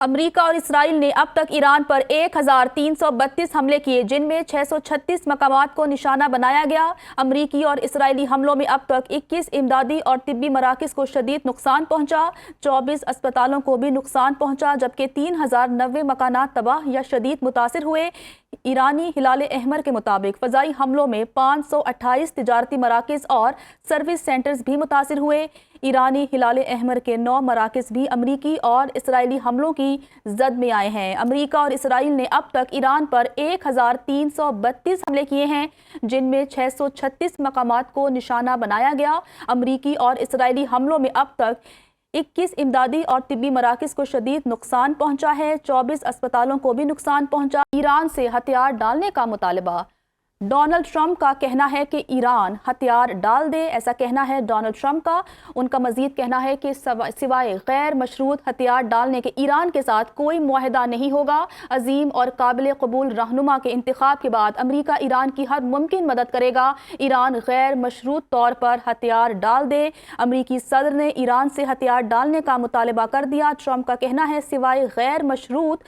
America और Israel ने अब तक ईरान पर 1332 हमले किए, जिनमें 636 मकामात को निशाना बनाया गया। अमेरिकी और इसराइली हमलों में अब तक 21 इमदादी और तिब्बी मराकज़ को शदीद नुकसान पहुंचा, 24 अस्पतालों को भी नुकसान पहुंचा, जबकि 3090 मकानात तबाह या शदीद मुतासिर हुए। ईरानी हिलाल अहमर के मुताबिक फ़ज़ाई हमलों में 528 तिजारती मराकज़ और सर्विस सेंटर्स भी मुतासिर हुए। ईरानी हिलाल अहमर के 9 मराकज़ भी अमरीकी और इसराइली हमलों की जद में आए हैं। अमरीका और इसराइल ने अब तक ईरान पर 1332 हमले किए हैं, जिनमें 636 मकामात को निशाना बनाया गया। अमरीकी और इसराइली हमलों में अब तक 21 इमदादी और तिब्बी मराकज़ को शदीद नुकसान पहुंचा है, 24 अस्पतालों को भी नुकसान पहुंचा। ईरान से हथियार डालने का मुतालबा। डोनाल्ड ट्रंप का कहना है कि ईरान हथियार डाल दे, ऐसा कहना है डोनाल्ड ट्रंप का। उनका मजीद कहना है कि सिवाय गैर मशरूत हथियार डालने के ईरान के साथ कोई मुआहदा नहीं होगा। अजीम और काबिल कबूल रहनुमा के इंतखाब के बाद अमेरिका ईरान की हर मुमकिन मदद करेगा। ईरान गैर मशरूत तौर पर हथियार डाल दे। अमरीकी सदर ने ईरान से हथियार डालने का मुतालबा कर दिया। ट्रंप का कहना है सिवाय गैर मशरूत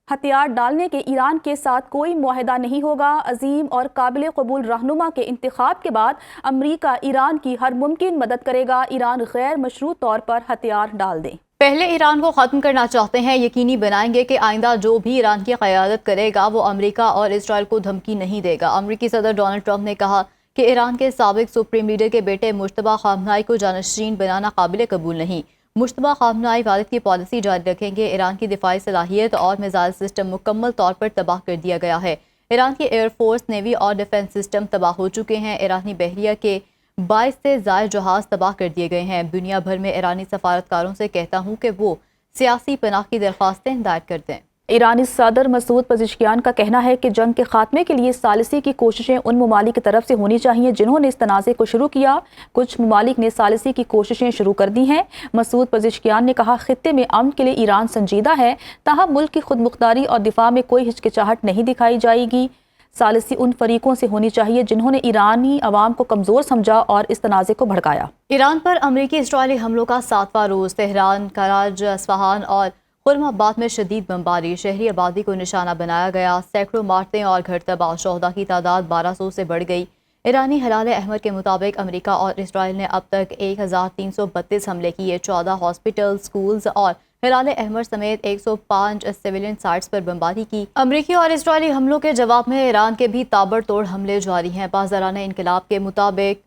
हथियार डालने के ईरान के साथ कोई मुआहदा नहीं होगा। अजीम और काबिल कबूल रहनुमा के इंतखाब के बाद अमरीका ईरान की हर मुमकिन मदद करेगा। ईरान गैर मशरूत तौर पर हथियार डाल दे। पहले ईरान को ख़त्म करना चाहते हैं, यकीनी बनाएंगे कि आइंदा जो भी ईरान की क़यादत करेगा वो अमेरिका और इसराइल को धमकी नहीं देगा। अमरीकी सदर डोनाल्ड ट्रंप ने कहा कि ईरान के साबिक सुप्रीम लीडर के बेटे मुश्तबा ख़ामनेई को जानशीन बनाना काबिल कबूल नहीं। मुश्तबा ख़ामनेई वालिद की पॉलिसी जारी रखेंगे। ईरान की दिफाई सलाहियत और मिसाइल सिस्टम मुकम्मल तौर पर तबाह कर दिया गया है। ईरान की एयरफोर्स, नेवी और डिफेंस सिस्टम तबाह हो चुके हैं। ईरानी बहरिया के 22 से ज़ायद जहाज़ तबाह कर दिए गए हैं। दुनिया भर में ईरानी सफारतकारों से कहता हूँ कि वो सियासी पनाह की दरख्वास्तें दायर कर दें। ईरानी सदर मसूद पज़ेश्कियान का कहना है कि जंग के खात्मे के लिए सालिसी की कोशिशें उन ममालिक की तरफ से होनी चाहिए जिन्होंने इस तनाज़े को शुरू किया। कुछ ममालिक ने सालिसी की कोशिशें शुरू कर दी हैं। मसूद पज़ेश्कियान ने कहा, खित्ते में अमन के लिए ईरान संजीदा है, ताहम मुल्क की खुद मुख्तारी और दिफा में कोई हिचकिचाहट नहीं दिखाई जाएगी। सालिसी उन फरीकों से होनी चाहिए जिन्होंने ईरानी अवाम को कमज़ोर समझा और इस तनाज़े को भड़काया। ईरान पर अमरीकी इसराइली हमलों का 7वां रोज़। तेहरान, कराज, अस्फहान और खुर्माबाद में शदीद बमबारी, शहरी आबादी को निशाना बनाया गया। सैकड़ों इमारतें और घर तबाह, शोहदा की तादाद 1200 से बढ़ गई। ईरानी हिलाल अहमर के मुताबिक अमेरिका और इसराइल ने अब तक 1332 हमले किए। 14 हॉस्पिटल, स्कूल्स और हिलाल अहमर समेत 105 सिविलियन साइट्स पर बमबारी की। अमरीकी और इसराइली हमलों के जवाब में ईरान के भी ताबड़तोड़ हमले जारी हैं। पासदारान इनकलाब के मुताबिक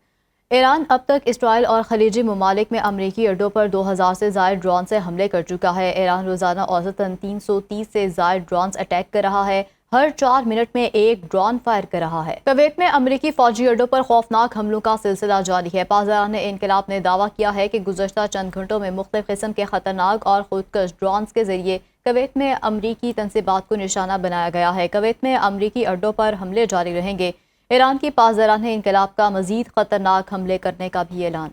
ईरान अब तक इसराइल और खलीजी ममालिक में अमरीकी अड्डों पर 2000 से ज़ायद ड्रोन से हमले कर चुका है। ईरान रोज़ाना औसतन 330 से ज़ायद ड्रोन्स अटैक कर रहा है। हर 4 मिनट में एक ड्रोन फायर कर रहा है। कुवैत में अमरीकी फौजी अड्डों पर खौफनाक हमलों का सिलसिला जारी है। पासदारान इनकलाब ने दावा किया है कि गुज़श्ता चंद घंटों में मुख्तलिफ किस्म के खतरनाक और खुदकश ड्रोन्स के जरिए कुवैत में अमरीकी तनसीबात को निशाना बनाया गया है। कुवैत में अमरीकी अड्डों पर हमले जारी रहेंगे। ईरान की पासदारान इनकलाब का मज़ीद खतरनाक हमले करने का भी ऐलान।